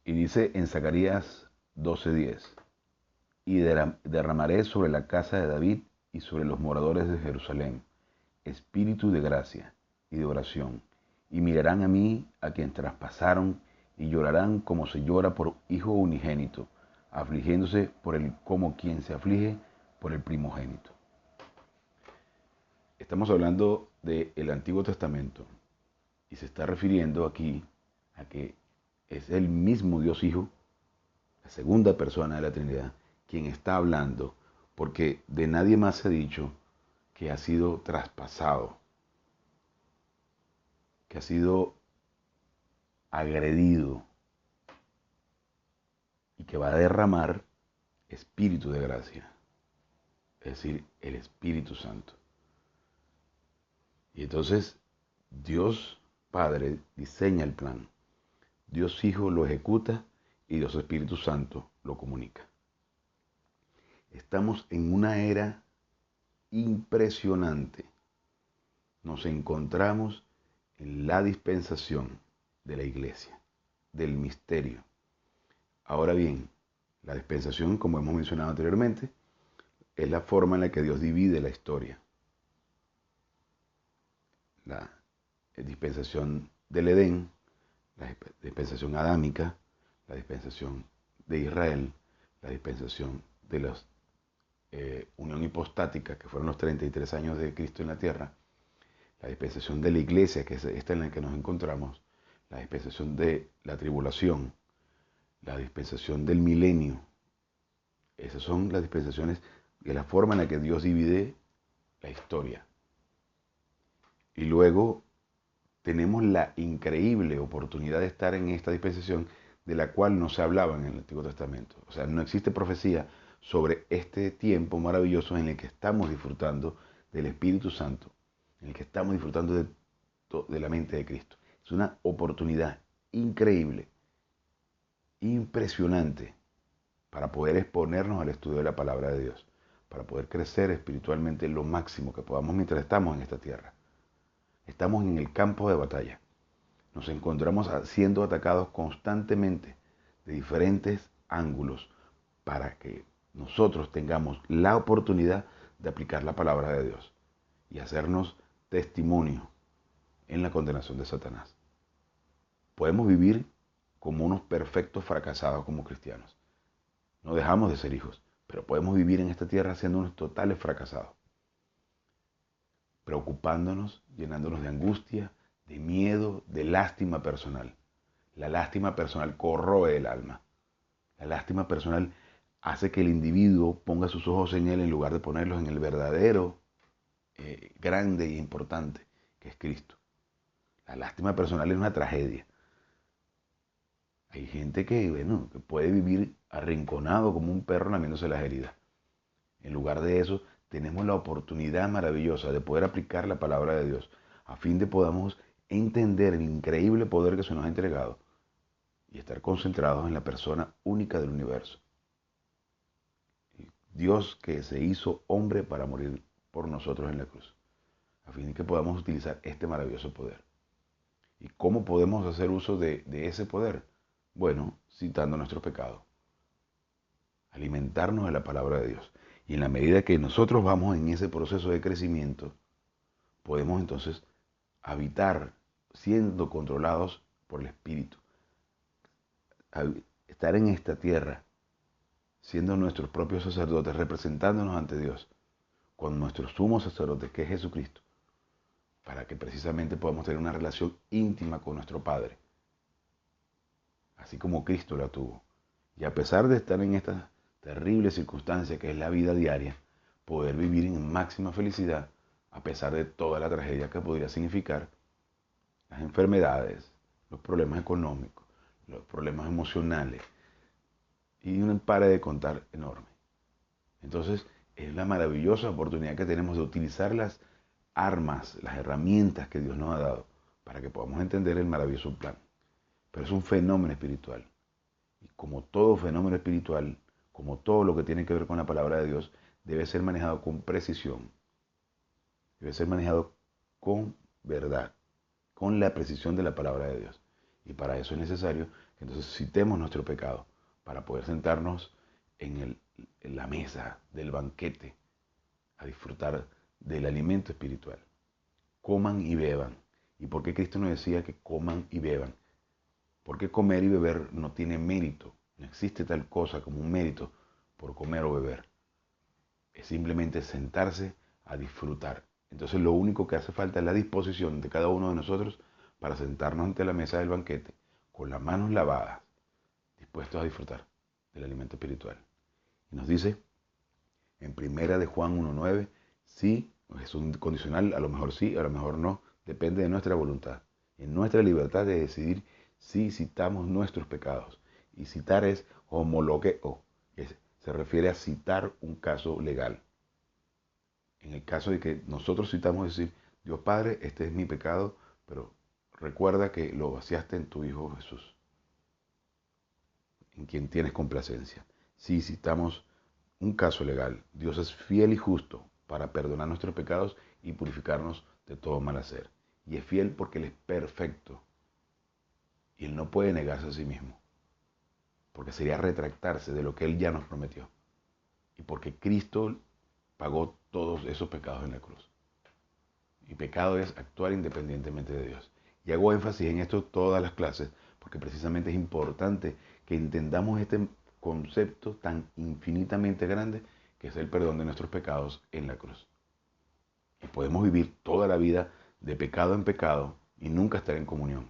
Y dice en Zacarías 12:10, y derramaré sobre la casa de David y sobre los moradores de Jerusalén espíritu de gracia y de oración, y mirarán a mí a quien traspasaron, y llorarán como se llora por hijo unigénito, afligiéndose por el como quien se aflige por el primogénito. Estamos hablando del Antiguo Testamento y se está refiriendo aquí a que es el mismo Dios Hijo, la segunda persona de la Trinidad, quien está hablando, porque de nadie más se ha dicho que ha sido traspasado, que ha sido agredido y que va a derramar espíritu de gracia, es decir, el Espíritu Santo. Y entonces Dios Padre diseña el plan, Dios Hijo lo ejecuta y Dios Espíritu Santo lo comunica. Estamos en una era impresionante. Nos encontramos en la dispensación de la iglesia, del misterio. Ahora bien, la dispensación, como hemos mencionado anteriormente, es la forma en la que Dios divide la historia. La dispensación del Edén, la dispensación adámica, la dispensación de Israel, la dispensación de la unión hipostática, que fueron los 33 años de Cristo en la tierra, la dispensación de la iglesia, que es esta en la que nos encontramos, la dispensación de la tribulación, la dispensación del milenio. Esas son las dispensaciones de la forma en la que Dios divide la historia. Y luego tenemos la increíble oportunidad de estar en esta dispensación de la cual no se hablaba en el Antiguo Testamento. O sea, no existe profecía sobre este tiempo maravilloso en el que estamos disfrutando del Espíritu Santo, en el que estamos disfrutando de la mente de Cristo. Es una oportunidad increíble, impresionante, para poder exponernos al estudio de la palabra de Dios, para poder crecer espiritualmente lo máximo que podamos mientras estamos en esta tierra. Estamos en el campo de batalla. Nos encontramos siendo atacados constantemente de diferentes ángulos para que nosotros tengamos la oportunidad de aplicar la palabra de Dios y hacernos testimonio en la condenación de Satanás. Podemos vivir como unos perfectos fracasados como cristianos. No dejamos de ser hijos, pero podemos vivir en esta tierra siendo unos totales fracasados, preocupándonos, llenándonos de angustia, de miedo, de lástima personal. La lástima personal corroe el alma. La lástima personal hace que el individuo ponga sus ojos en él en lugar de ponerlos en el verdadero, grande e importante, que es Cristo. La lástima personal es una tragedia. Hay gente que puede vivir arrinconado como un perro lamiéndose las heridas. En lugar de eso, tenemos la oportunidad maravillosa de poder aplicar la palabra de Dios a fin de podamos entender el increíble poder que se nos ha entregado y estar concentrados en la persona única del universo. Dios que se hizo hombre para morir por nosotros en la cruz, a fin de que podamos utilizar este maravilloso poder. ¿Y cómo podemos hacer uso de ese poder? Bueno, citando nuestros pecados, alimentarnos de la palabra de Dios. Y en la medida que nosotros vamos en ese proceso de crecimiento, podemos entonces habitar siendo controlados por el Espíritu. Estar en esta tierra siendo nuestros propios sacerdotes, representándonos ante Dios con nuestro sumo sacerdote, que es Jesucristo, para que precisamente podamos tener una relación íntima con nuestro Padre, así como Cristo la tuvo. Y a pesar de estar en esta terrible circunstancia que es la vida diaria, poder vivir en máxima felicidad, a pesar de toda la tragedia que podría significar las enfermedades, los problemas económicos, los problemas emocionales, y un pare de contar enorme. Entonces, es la maravillosa oportunidad que tenemos de utilizar las armas, las herramientas que Dios nos ha dado para que podamos entender el maravilloso plan. Pero es un fenómeno espiritual. Y como todo fenómeno espiritual, como todo lo que tiene que ver con la palabra de Dios, debe ser manejado con precisión. Debe ser manejado con verdad, con la precisión de la palabra de Dios. Y para eso es necesario que entonces citemos nuestro pecado para poder sentarnos en la mesa del banquete a disfrutar del alimento espiritual. Coman y beban. ¿Y por qué Cristo nos decía que coman y beban? Porque comer y beber no tiene mérito. No existe tal cosa como un mérito por comer o beber. Es simplemente sentarse a disfrutar. Entonces lo único que hace falta es la disposición de cada uno de nosotros para sentarnos ante la mesa del banquete con las manos lavadas, dispuestos a disfrutar del alimento espiritual. Y nos dice en primera de Juan 1.9, sí, es un condicional, a lo mejor sí, a lo mejor no, depende de nuestra voluntad. En nuestra libertad de decidir si citamos nuestros pecados. Y citar es homologueo, se refiere a citar un caso legal. En el caso de que nosotros citamos decir, Dios Padre, este es mi pecado, pero recuerda que lo vaciaste en tu Hijo Jesús, en quien tienes complacencia. Si citamos un caso legal, Dios es fiel y justo para perdonar nuestros pecados y purificarnos de todo mal hacer. Y es fiel porque Él es perfecto. Y Él no puede negarse a sí mismo, porque sería retractarse de lo que Él ya nos prometió. Y porque Cristo pagó todos esos pecados en la cruz. Y pecado es actuar independientemente de Dios. Y hago énfasis en esto todas las clases, porque precisamente es importante que entendamos este concepto tan infinitamente grande que es el perdón de nuestros pecados en la cruz. Y podemos vivir toda la vida de pecado en pecado y nunca estar en comunión.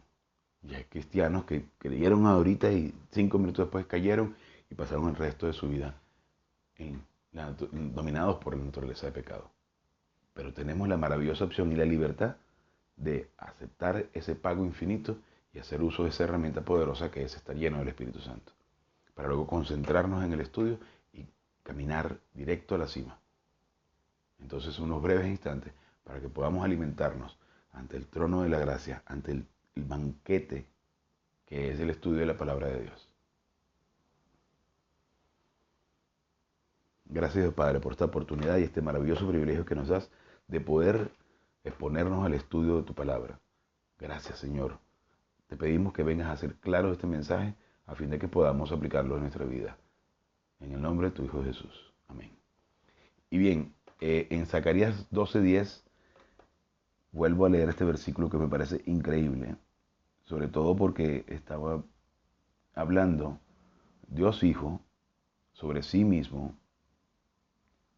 Y hay cristianos que creyeron ahorita y 5 minutos después cayeron y pasaron el resto de su vida dominados por la naturaleza de pecado. Pero tenemos la maravillosa opción y la libertad de aceptar ese pago infinito y hacer uso de esa herramienta poderosa que es estar lleno del Espíritu Santo, para luego concentrarnos en el estudio y caminar directo a la cima. Entonces, unos breves instantes para que podamos alimentarnos ante el trono de la gracia, ante el banquete que es el estudio de la palabra de Dios. Gracias, Dios Padre, por esta oportunidad y este maravilloso privilegio que nos das de poder exponernos al estudio de tu palabra. Gracias, Señor. Te pedimos que vengas a hacer claro este mensaje a fin de que podamos aplicarlo en nuestra vida. En el nombre de tu Hijo Jesús. Amén. Y bien, en Zacarías 12:10 vuelvo a leer este versículo que me parece increíble, sobre todo porque estaba hablando Dios Hijo sobre sí mismo,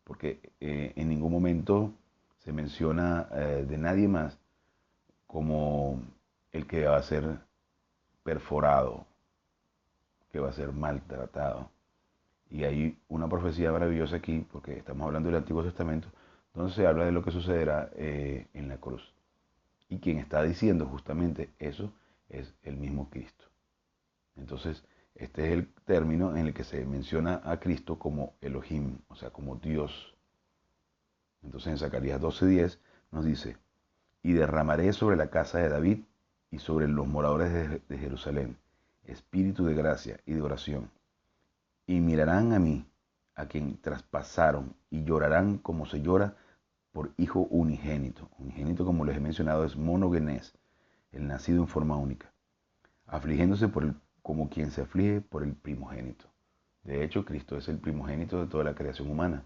porque en ningún momento se menciona de nadie más como el que va a ser perforado, que va a ser maltratado. Y hay una profecía maravillosa aquí, porque estamos hablando del Antiguo Testamento, donde se habla de lo que sucederá en la cruz. Y quien está diciendo justamente eso es el mismo Cristo. Entonces, este es el término en el que se menciona a Cristo como Elohim, o sea, como Dios. Entonces, en Zacarías 12:10 nos dice, y derramaré sobre la casa de David y sobre los moradores de Jerusalén espíritu de gracia y de oración. Y mirarán a mí, a quien traspasaron, y llorarán como se llora por hijo unigénito. Unigénito, como les he mencionado, es monogenes, el nacido en forma única, afligiéndose como quien se aflige por el primogénito. De hecho, Cristo es el primogénito de toda la creación humana.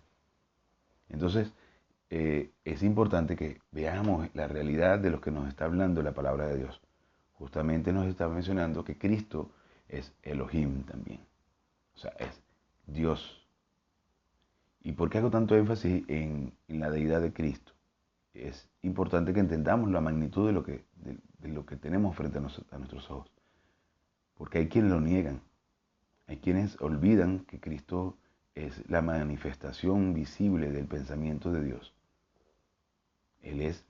Entonces, es importante que veamos la realidad de lo que nos está hablando la palabra de Dios. Justamente nos está mencionando que Cristo es Elohim también. O sea, es Dios. ¿Y por qué hago tanto énfasis en la deidad de Cristo? Es importante que entendamos la magnitud de lo que tenemos frente a nuestros ojos. Porque hay quienes lo niegan. Hay quienes olvidan que Cristo es la manifestación visible del pensamiento de Dios. Él es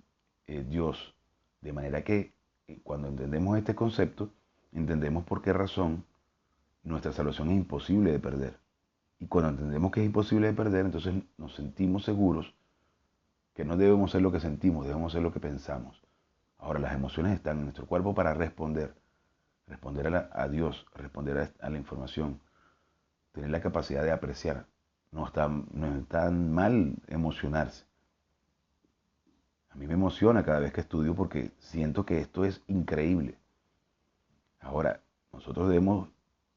Dios. De manera que cuando entendemos este concepto, entendemos por qué razón nuestra salvación es imposible de perder. Y cuando entendemos que es imposible de perder, entonces nos sentimos seguros que no debemos ser lo que sentimos, debemos ser lo que pensamos. Ahora, las emociones están en nuestro cuerpo para responder a Dios, responder a la información, tener la capacidad de apreciar. No es tan mal emocionarse. A mí me emociona cada vez que estudio porque siento que esto es increíble. Ahora, nosotros debemos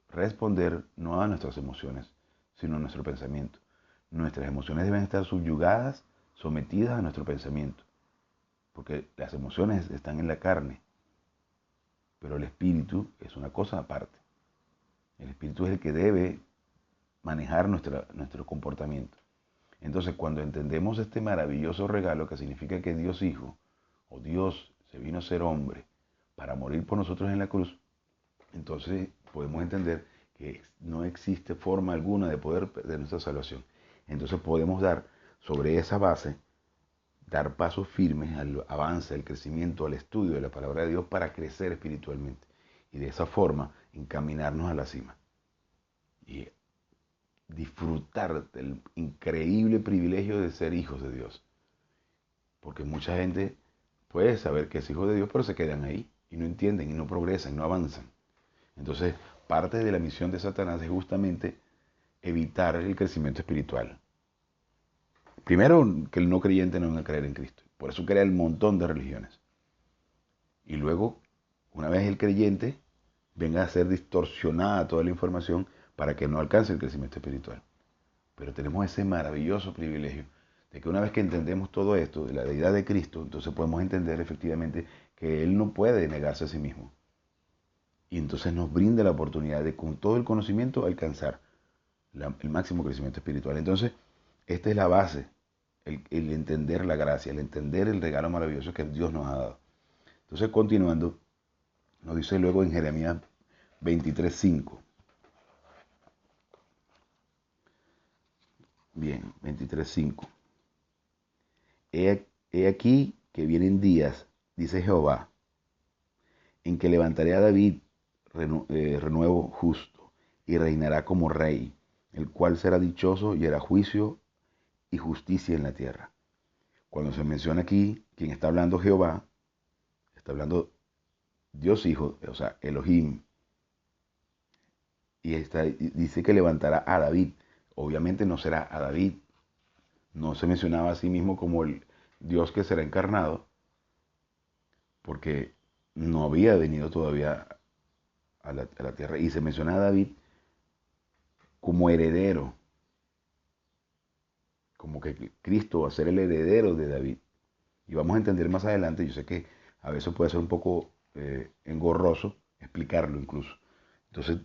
responder no a nuestras emociones, sino a nuestro pensamiento. Nuestras emociones deben estar subyugadas, sometidas a nuestro pensamiento, porque las emociones están en la carne, pero el espíritu es una cosa aparte. El espíritu es el que debe manejar nuestro comportamiento. Entonces, cuando entendemos este maravilloso regalo que significa que Dios Hijo o Dios se vino a ser hombre para morir por nosotros en la cruz, entonces podemos entender que no existe forma alguna de poder perder nuestra salvación. Entonces podemos dar sobre esa base, dar pasos firmes al avance, al crecimiento, al estudio de la palabra de Dios para crecer espiritualmente y de esa forma encaminarnos a la cima y disfrutar del increíble privilegio de ser hijos de Dios. Porque mucha gente puede saber que es hijo de Dios, pero se quedan ahí y no entienden y no progresan, no avanzan. Entonces, parte de la misión de Satanás es justamente evitar el crecimiento espiritual. Primero, que el no creyente no venga a creer en Cristo. Por eso crea el montón de religiones. Y luego, una vez el creyente, venga a ser distorsionada toda la información para que no alcance el crecimiento espiritual. Pero tenemos ese maravilloso privilegio de que una vez que entendemos todo esto, de la deidad de Cristo, entonces podemos entender efectivamente que Él no puede negarse a sí mismo. Y entonces nos brinda la oportunidad de con todo el conocimiento alcanzar el máximo crecimiento espiritual. Entonces, esta es la base, el entender la gracia, el entender el regalo maravilloso que Dios nos ha dado. Entonces, continuando, nos dice luego en Jeremías 23:5. Bien, 23:5. He aquí que vienen días, dice Jehová, en que levantaré a David renuevo justo, y reinará como rey, el cual será dichoso y hará juicio y justicia en la tierra. Cuando se menciona aquí, quien está hablando Jehová, está hablando Dios Hijo, o sea, Elohim, y dice que levantará a David. Obviamente no será a David, no se mencionaba a sí mismo como el Dios que será encarnado, porque no había venido todavía a la tierra, y se menciona a David como heredero, como que Cristo va a ser el heredero de David. Y vamos a entender más adelante, yo sé que a veces puede ser un poco engorroso explicarlo incluso. Entonces,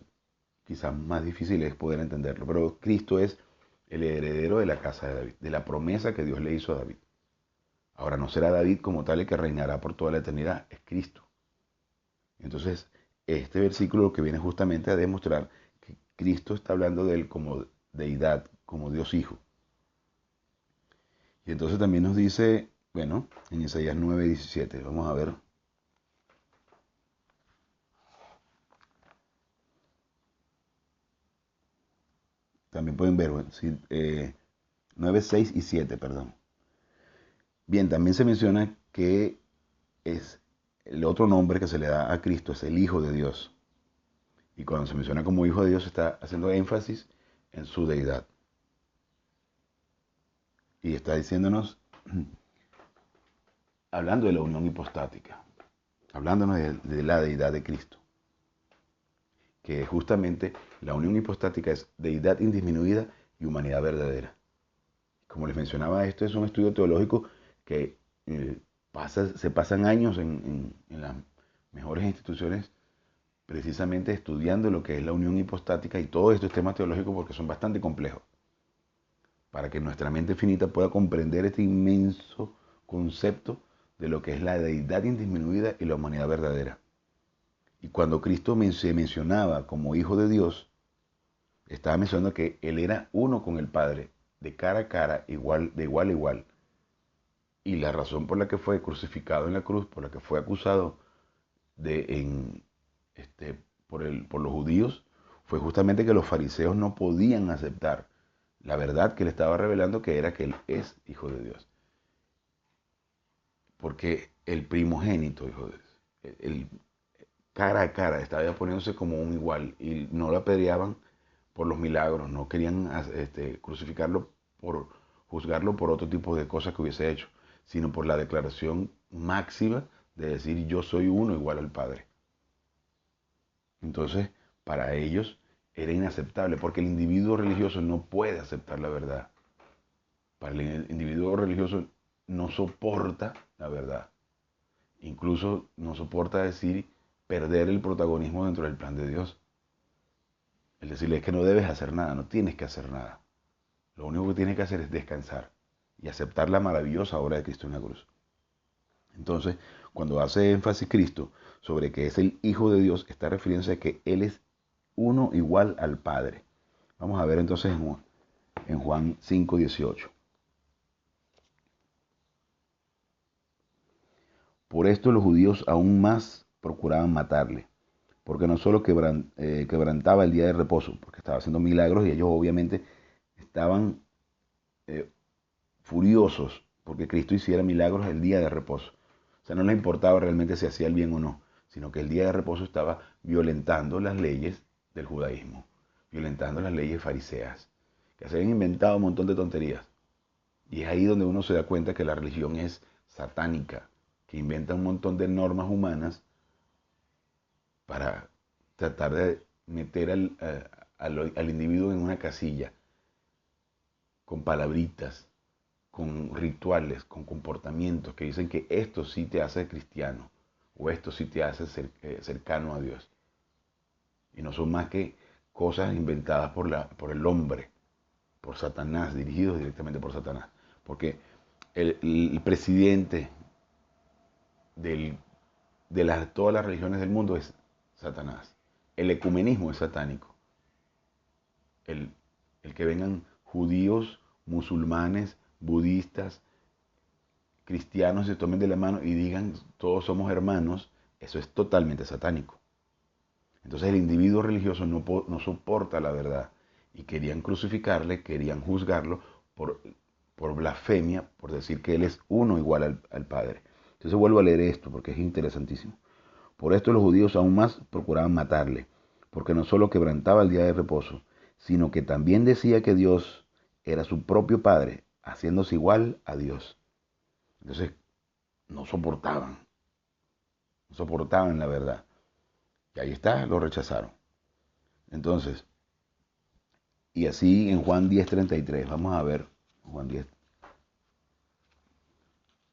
quizás más difícil es poder entenderlo. Pero Cristo es el heredero de la casa de David, de la promesa que Dios le hizo a David. Ahora, no será David como tal el que reinará por toda la eternidad, es Cristo. Entonces, este versículo lo que viene justamente a demostrar que Cristo está hablando de él como deidad, como Dios Hijo. Y entonces también nos dice, bueno, en Isaías 9:17, vamos a ver. También pueden ver, bueno, sí, 9, 6 y 7, perdón. Bien, también se menciona que es el otro nombre que se le da a Cristo, es el Hijo de Dios. Y cuando se menciona como Hijo de Dios, está haciendo énfasis en su deidad. Y está diciéndonos, hablando de la unión hipostática, hablándonos de la deidad de Cristo, que justamente la unión hipostática es deidad indisminuida y humanidad verdadera. Como les mencionaba, esto es un estudio teológico que se pasan años en las mejores instituciones precisamente estudiando lo que es la unión hipostática y todos estos temas teológicos porque son bastante complejos, para que nuestra mente finita pueda comprender este inmenso concepto de lo que es la deidad indisminuida y la humanidad verdadera. Y cuando Cristo se mencionaba como Hijo de Dios, estaba mencionando que Él era uno con el Padre, de cara a cara, igual, de igual a igual. Y la razón por la que fue crucificado en la cruz, por la que fue acusado de, por los judíos, fue justamente que los fariseos no podían aceptar la verdad que le estaba revelando, que era que Él es Hijo de Dios. Porque el primogénito, hijo de Dios, cara a cara, estaba poniéndose como un igual y no lo apedreaban por los milagros, no querían crucificarlo por juzgarlo por otro tipo de cosas que hubiese hecho, sino por la declaración máxima de decir yo soy uno igual al Padre. Entonces, para ellos era inaceptable, porque el individuo religioso no puede aceptar la verdad. Para el individuo religioso no soporta la verdad. Incluso no soporta decir perder el protagonismo dentro del plan de Dios. Es decirle, es que no debes hacer nada, no tienes que hacer nada. Lo único que tienes que hacer es descansar y aceptar la maravillosa obra de Cristo en la cruz. Entonces, cuando hace énfasis Cristo sobre que es el Hijo de Dios, está refiriéndose a que Él es uno igual al Padre. Vamos a ver entonces en Juan 5:18. Por esto los judíos aún más procuraban matarle, porque no solo quebrantaba el día de reposo, porque estaba haciendo milagros y ellos obviamente estaban eh, furiosos porque Cristo hiciera milagros el día de reposo. O sea, no les importaba realmente si hacía el bien o no, sino que el día de reposo estaba violentando las leyes del judaísmo, violentando las leyes fariseas, que se habían inventado un montón de tonterías. Y es ahí donde uno se da cuenta que la religión es satánica, que inventa un montón de normas humanas para tratar de meter al individuo en una casilla, con palabritas, con rituales, con comportamientos que dicen que esto sí te hace cristiano o esto sí te hace cercano a Dios. Y no son más que cosas inventadas por el hombre, por Satanás, dirigidos directamente por Satanás. Porque el presidente de todas las religiones del mundo es Satanás. El ecumenismo es satánico. El, el que vengan judíos, musulmanes, budistas, cristianos se tomen de la mano y digan todos somos hermanos, eso es totalmente satánico. Entonces el individuo religioso no soporta la verdad y querían crucificarle, querían juzgarlo por, por blasfemia, por decir que él es uno igual al Padre. Entonces vuelvo a leer esto porque es interesantísimo. Por esto los judíos aún más procuraban matarle, porque no solo quebrantaba el día de reposo, sino que también decía que Dios era su propio Padre, haciéndose igual a Dios. Entonces no soportaban, no soportaban la verdad. Y ahí está, lo rechazaron. Entonces, y así en Juan 10:33, Juan 10,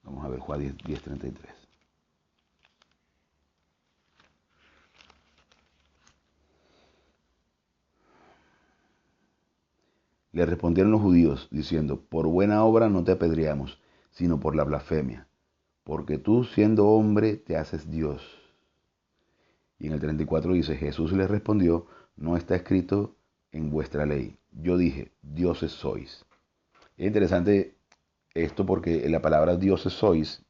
vamos a ver Juan 10:33. Le respondieron los judíos, diciendo, por buena obra no te apedreamos, sino por la blasfemia, porque tú siendo hombre te haces Dios. Y en el 34 dice, Jesús les respondió, no está escrito en vuestra ley. Yo dije, dioses sois. Es interesante esto porque la palabra dioses sois,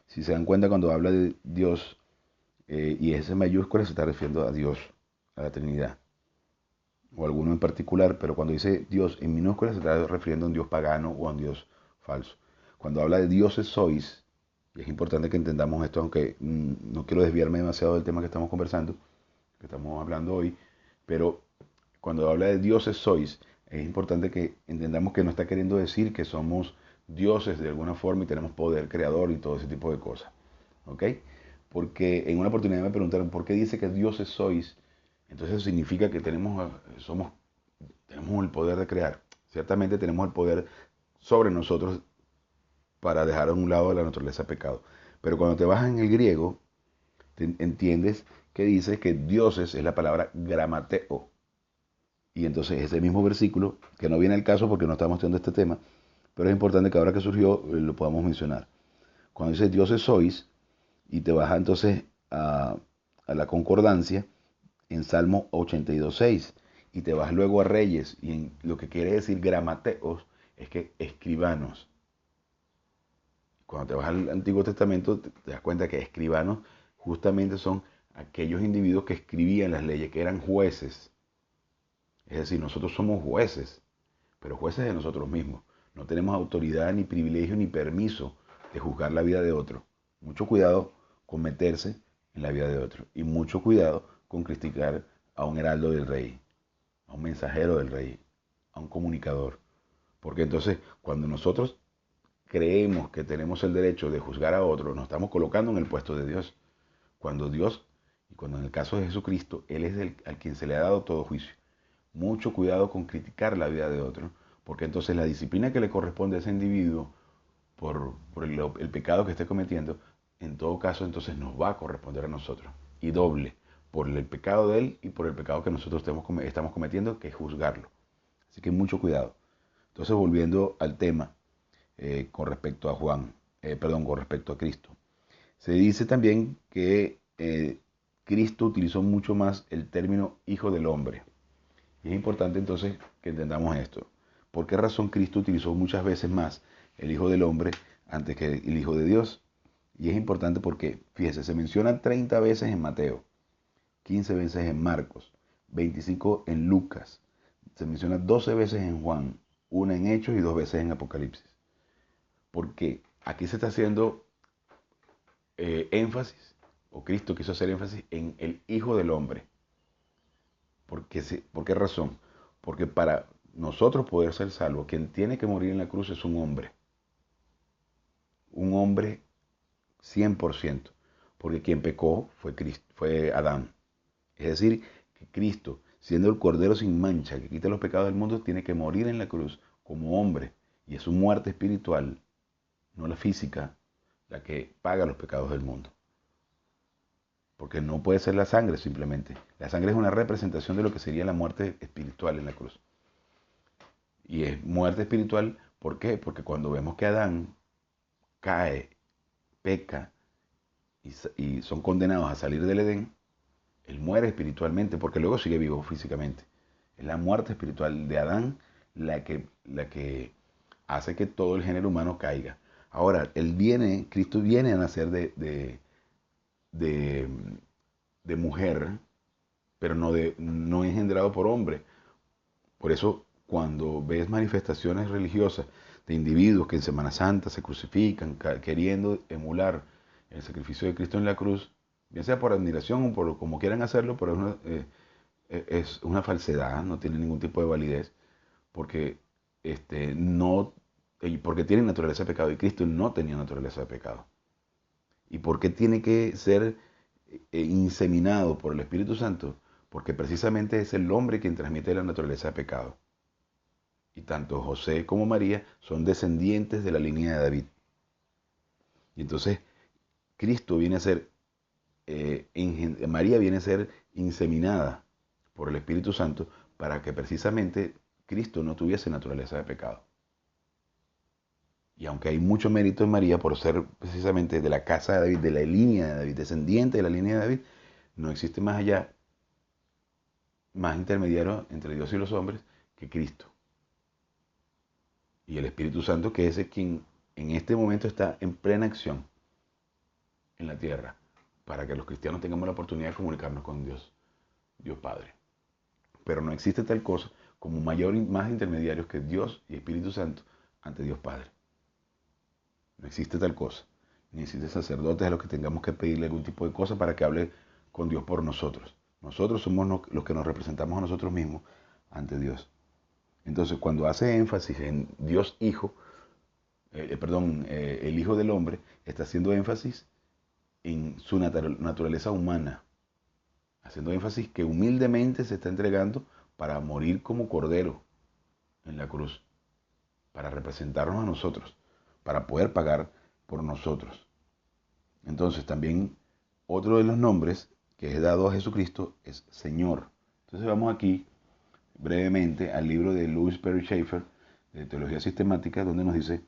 si se dan cuenta cuando habla de Dios y es en mayúscula se está refiriendo a Dios, a la Trinidad, o a alguno en particular, pero cuando dice Dios en minúscula se está refiriendo a un Dios pagano o a un Dios falso. Cuando habla de dioses sois, y es importante que entendamos esto, aunque no quiero desviarme demasiado del tema que estamos conversando, que estamos hablando hoy, pero cuando habla de dioses sois, es importante que entendamos que no está queriendo decir que somos dioses de alguna forma y tenemos poder creador y todo ese tipo de cosas. ¿Ok? Porque en una oportunidad me preguntaron, ¿por qué dice que dioses sois? Entonces significa que tenemos el poder de crear. Ciertamente tenemos el poder sobre nosotros para dejar a un lado la naturaleza pecado. Pero cuando te vas en el griego, entiendes que dice que dioses es la palabra gramateo. Y entonces ese mismo versículo, que no viene al caso porque no estamos teniendo este tema, pero es importante que ahora que surgió lo podamos mencionar. Cuando dice dioses sois, y te vas entonces a la concordancia en Salmo 82:6, y te vas luego a Reyes, y en lo que quiere decir gramateos es que escribanos. Cuando te vas al Antiguo Testamento te das cuenta que escribanos justamente son aquellos individuos que escribían las leyes, que eran jueces. Es decir, nosotros somos jueces, pero jueces de nosotros mismos. No tenemos autoridad, ni privilegio, ni permiso de juzgar la vida de otro. Mucho cuidado con meterse en la vida de otro. Y mucho cuidado con criticar a un heraldo del rey, a un mensajero del rey, a un comunicador. Porque entonces, cuando nosotros creemos que tenemos el derecho de juzgar a otro, nos estamos colocando en el puesto de Dios. Cuando Dios Y cuando en el caso de Jesucristo, Él es al quien se le ha dado todo juicio. Mucho cuidado con criticar la vida de otro, porque entonces la disciplina que le corresponde a ese individuo por el pecado que esté cometiendo, en todo caso entonces nos va a corresponder a nosotros. Y doble, por el pecado de él y por el pecado que nosotros estamos cometiendo, que es juzgarlo. Así que mucho cuidado. Entonces, volviendo al tema con respecto a con respecto a Cristo. Se dice también que Cristo utilizó mucho más el término hijo del hombre. Y es importante entonces que entendamos esto. ¿Por qué razón Cristo utilizó muchas veces más el hijo del hombre antes que el hijo de Dios? Y es importante porque, fíjese, se menciona 30 veces en Mateo, 15 veces en Marcos, 25 en Lucas, se menciona 12 veces en Juan, una en Hechos y 2 veces en Apocalipsis. Porque aquí se está haciendo énfasis, o Cristo quiso hacer énfasis en el Hijo del Hombre. ¿Por qué razón? Porque para nosotros poder ser salvos, quien tiene que morir en la cruz es un hombre 100%, porque quien pecó fue Cristo, fue Adán. Es decir, que Cristo, siendo el Cordero sin mancha que quita los pecados del mundo, tiene que morir en la cruz como hombre, y es su muerte espiritual, no la física, la que paga los pecados del mundo. Porque no puede ser la sangre simplemente. La sangre es una representación de lo que sería la muerte espiritual en la cruz. Y es muerte espiritual, ¿por qué? Porque cuando vemos que Adán cae, peca y son condenados a salir del Edén, él muere espiritualmente porque luego sigue vivo físicamente. Es la muerte espiritual de Adán la que hace que todo el género humano caiga. Ahora, Cristo viene a nacer de, de mujer, pero no engendrado por hombre. Por eso, cuando ves manifestaciones religiosas de individuos que en Semana Santa se crucifican, queriendo emular el sacrificio de Cristo en la cruz, bien sea por admiración o por como quieran hacerlo, pero es una falsedad, no tiene ningún tipo de validez, porque no, porque tiene naturaleza de pecado y Cristo no tenía naturaleza de pecado. ¿Y por qué tiene que ser inseminado por el Espíritu Santo? Porque precisamente es el hombre quien transmite la naturaleza de pecado. Y tanto José como María son descendientes de la línea de David. Y entonces Cristo viene a ser, María viene a ser inseminada por el Espíritu Santo para que precisamente Cristo no tuviese naturaleza de pecado. Y aunque hay mucho mérito en María por ser precisamente de la casa de David, de la línea de David, descendiente de la línea de David, no existe más allá, más intermediario entre Dios y los hombres que Cristo. Y el Espíritu Santo, que es quien en este momento está en plena acción en la tierra, para que los cristianos tengamos la oportunidad de comunicarnos con Dios, Dios Padre. Pero no existe tal cosa como más intermediarios que Dios y Espíritu Santo ante Dios Padre. No existe tal cosa. Ni existe sacerdotes a los que tengamos que pedirle algún tipo de cosa para que hable con Dios por nosotros. Nosotros somos los que nos representamos a nosotros mismos ante Dios. Entonces, cuando hace énfasis en Dios Hijo, el Hijo del Hombre, está haciendo énfasis en su naturaleza humana, haciendo énfasis que humildemente se está entregando para morir como cordero en la cruz, para representarnos a nosotros, para poder pagar por nosotros. Entonces también otro de los nombres que es dado a Jesucristo es Señor. Entonces vamos aquí brevemente al libro de Louis Perry Schaeffer de Teología Sistemática, donde nos dice: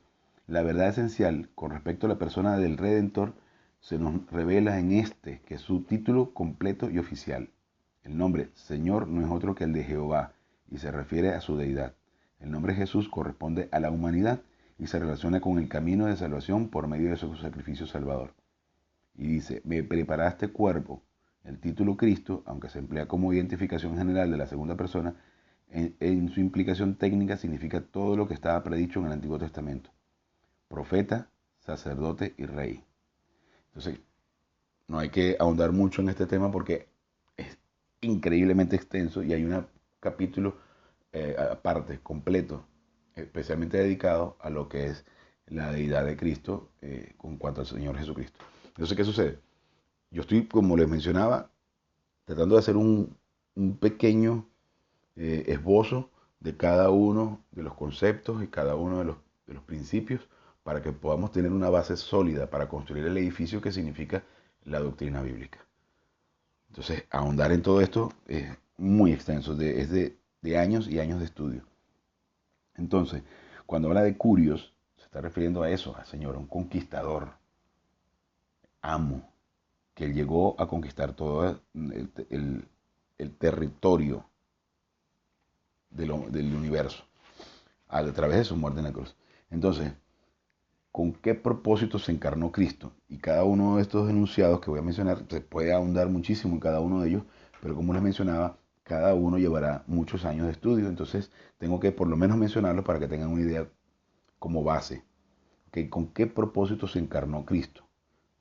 la verdad esencial con respecto a la persona del Redentor se nos revela en que es su título completo y oficial. El nombre Señor no es otro que el de Jehová y se refiere a su deidad. El nombre Jesús corresponde a la humanidad y se relaciona con el camino de salvación por medio de su sacrificio salvador. Y dice: me preparaste cuerpo. El título Cristo, aunque se emplea como identificación general de la segunda persona, en su implicación técnica significa todo lo que estaba predicho en el Antiguo Testamento: profeta, sacerdote y rey. Entonces, no hay que ahondar mucho en este tema porque es increíblemente extenso y hay un capítulo aparte, completo, especialmente dedicado a lo que es la deidad de Cristo con cuanto al Señor Jesucristo. Entonces, ¿qué sucede? Yo estoy, como les mencionaba, tratando de hacer un pequeño esbozo de cada uno de los conceptos y cada uno de los principios para que podamos tener una base sólida para construir el edificio que significa la doctrina bíblica. Entonces, ahondar en todo esto es muy extenso, es de años y años de estudio. Entonces, cuando habla de curios, se está refiriendo a eso, al Señor, a un conquistador, amo, que él llegó a conquistar todo el territorio del universo a través de su muerte en la cruz. Entonces, ¿con qué propósito se encarnó Cristo? Y cada uno de estos enunciados que voy a mencionar, se puede ahondar muchísimo en cada uno de ellos, pero como les mencionaba, cada uno llevará muchos años de estudio, entonces tengo que por lo menos mencionarlos para que tengan una idea como base. ¿Okay? ¿Con qué propósito se encarnó Cristo?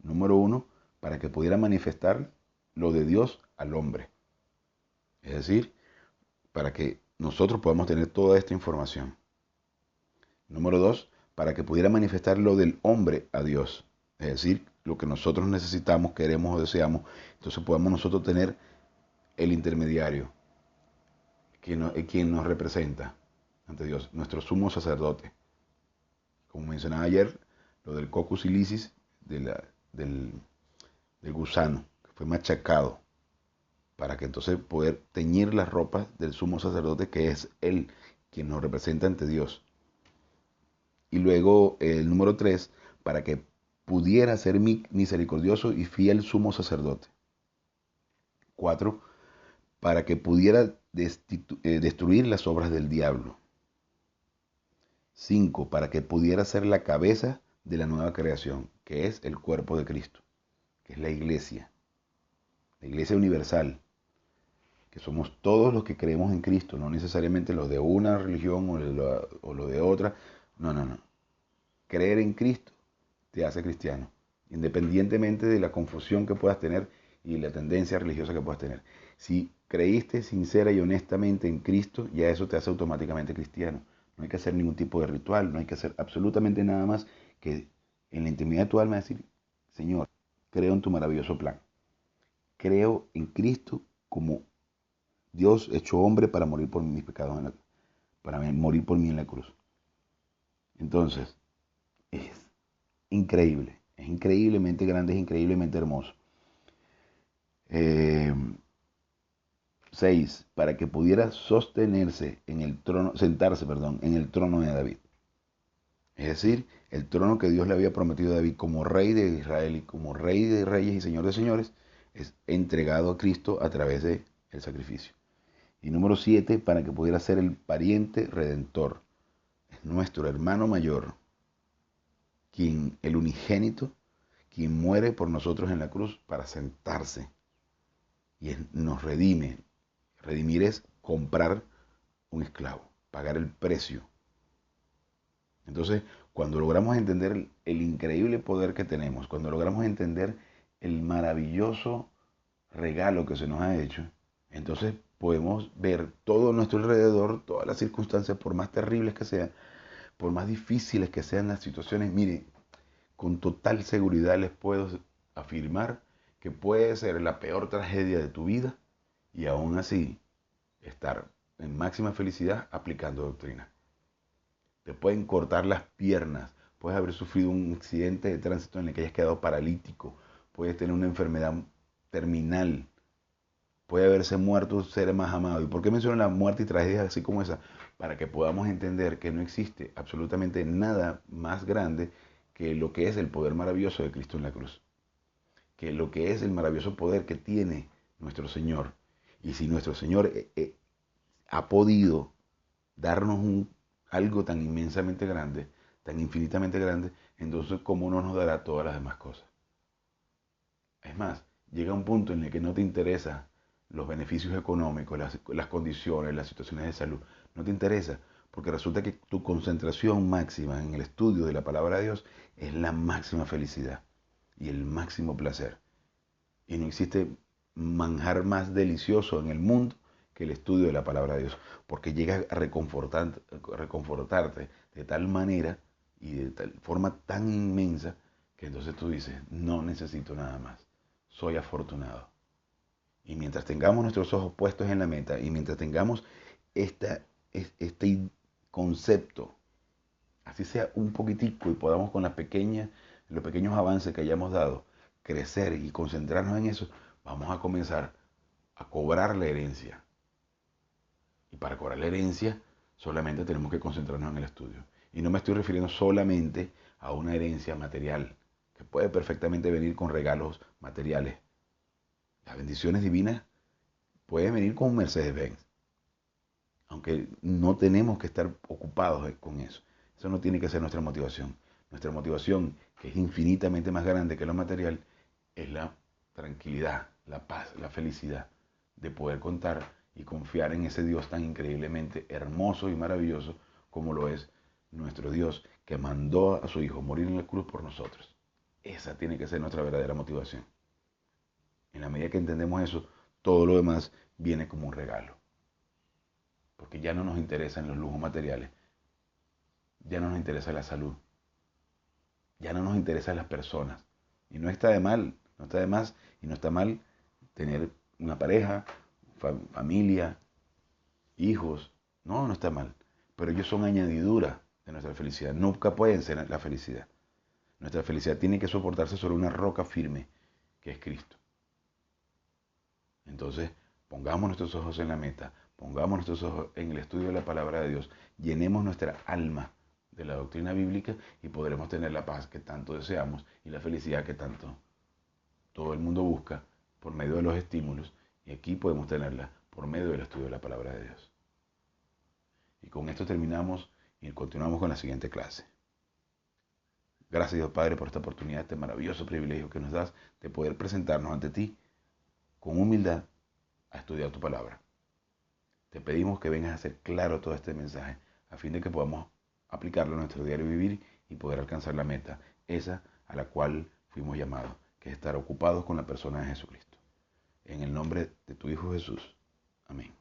Número uno, para que pudiera manifestar lo de Dios al hombre. Es decir, para que nosotros podamos tener toda esta información. Número dos, para que pudiera manifestar lo del hombre a Dios. Es decir, lo que nosotros necesitamos, queremos o deseamos. Entonces podamos nosotros tener el intermediario, quien nos representa ante Dios, nuestro sumo sacerdote. Como mencionaba ayer, lo del cocus ilicis, del gusano, que fue machacado, para que entonces poder teñir las ropas del sumo sacerdote, que es él quien nos representa ante Dios. Y luego el número 3, para que pudiera ser misericordioso y fiel sumo sacerdote. 4, para que pudiera destruir las obras del diablo. 5, para que pudiera ser la cabeza de la nueva creación, que es el cuerpo de Cristo, que es la iglesia universal, que somos todos los que creemos en Cristo, no necesariamente los de una religión o lo de otra. No, no, no. Creer en Cristo te hace cristiano, independientemente de la confusión que puedas tener y la tendencia religiosa que puedas tener. Si creíste sincera y honestamente en Cristo, ya eso te hace automáticamente cristiano. No hay que hacer ningún tipo de ritual, no hay que hacer absolutamente nada más que en la intimidad de tu alma decir, Señor, creo en tu maravilloso plan. Creo en Cristo como Dios hecho hombre para morir por mis pecados, para morir por mí en la cruz. Entonces, es es increíblemente grande, es increíblemente hermoso. 6, para que pudiera sostenerse en el trono, sentarse, perdón, en el trono de David. Es decir, el trono que Dios le había prometido a David como rey de Israel y como rey de reyes y señor de señores, es entregado a Cristo a través del sacrificio. Y número 7, para que pudiera ser el pariente redentor. Es nuestro hermano mayor, el unigénito, quien muere por nosotros en la cruz para sentarse y nos redime. Redimir es comprar un esclavo, pagar el precio. Entonces, cuando logramos entender el increíble poder que tenemos, cuando logramos entender el maravilloso regalo que se nos ha hecho, entonces podemos ver todo a nuestro alrededor, todas las circunstancias, por más terribles que sean, por más difíciles que sean las situaciones. Mire, con total seguridad les puedo afirmar que puede ser la peor tragedia de tu vida y aún así estar en máxima felicidad aplicando doctrina. Te pueden cortar las piernas, puedes haber sufrido un accidente de tránsito en el que hayas quedado paralítico, puedes tener una enfermedad terminal, puede haberse muerto un ser más amado. ¿Y por qué menciono la muerte y tragedias así como esa? Para que podamos entender que no existe absolutamente nada más grande que lo que es el poder maravilloso de Cristo en la cruz, que lo que es el maravilloso poder que tiene nuestro Señor. Y si nuestro Señor ha podido darnos algo tan inmensamente grande, tan infinitamente grande, entonces ¿cómo no nos dará todas las demás cosas? Es más, llega un punto en el que no te interesa los beneficios económicos, las condiciones, las situaciones de salud. No te interesa, porque resulta que tu concentración máxima en el estudio de la palabra de Dios es la máxima felicidad y el máximo placer. Y no existe manjar más delicioso en el mundo que el estudio de la palabra de Dios, porque llega a reconfortarte de tal manera y de tal forma tan inmensa que entonces tú dices, no necesito nada más, soy afortunado. Y mientras tengamos nuestros ojos puestos en la meta y mientras tengamos este concepto, así sea un poquitico y podamos con los pequeños avances que hayamos dado, crecer y concentrarnos en eso, vamos a comenzar a cobrar la herencia. Y para cobrar la herencia solamente tenemos que concentrarnos en el estudio. Y no me estoy refiriendo solamente a una herencia material, que puede perfectamente venir con regalos materiales. Las bendiciones divinas pueden venir con un Mercedes-Benz, aunque no tenemos que estar ocupados con eso. Eso no tiene que ser nuestra motivación. Nuestra motivación, que es infinitamente más grande que lo material, es la tranquilidad, la paz, la felicidad de poder contar y confiar en ese Dios tan increíblemente hermoso y maravilloso como lo es nuestro Dios, que mandó a su Hijo morir en la cruz por nosotros. Esa tiene que ser nuestra verdadera motivación. En la medida que entendemos eso, todo lo demás viene como un regalo. Porque ya no nos interesan los lujos materiales, ya no nos interesa la salud, ya no nos interesan las personas. Y no está de mal, no está de más y no está mal tener una pareja, familia, hijos. No, no está mal. Pero ellos son añadidura de nuestra felicidad. Nunca pueden ser la felicidad. Nuestra felicidad tiene que soportarse sobre una roca firme, que es Cristo. Entonces, pongamos nuestros ojos en la meta, pongamos nuestros ojos en el estudio de la palabra de Dios, llenemos nuestra alma de la doctrina bíblica y podremos tener la paz que tanto deseamos y la felicidad que tanto todo el mundo busca por medio de los estímulos, y aquí podemos tenerla por medio del estudio de la palabra de Dios. Y con esto terminamos y continuamos con la siguiente clase. Gracias, Dios Padre, por esta oportunidad, este maravilloso privilegio que nos das de poder presentarnos ante ti con humildad a estudiar tu palabra. Te pedimos que vengas a hacer claro todo este mensaje a fin de que podamos aplicarlo a nuestro diario vivir y poder alcanzar la meta, esa a la cual fuimos llamados, que es estar ocupados con la persona de Jesucristo. En el nombre de tu Hijo Jesús. Amén.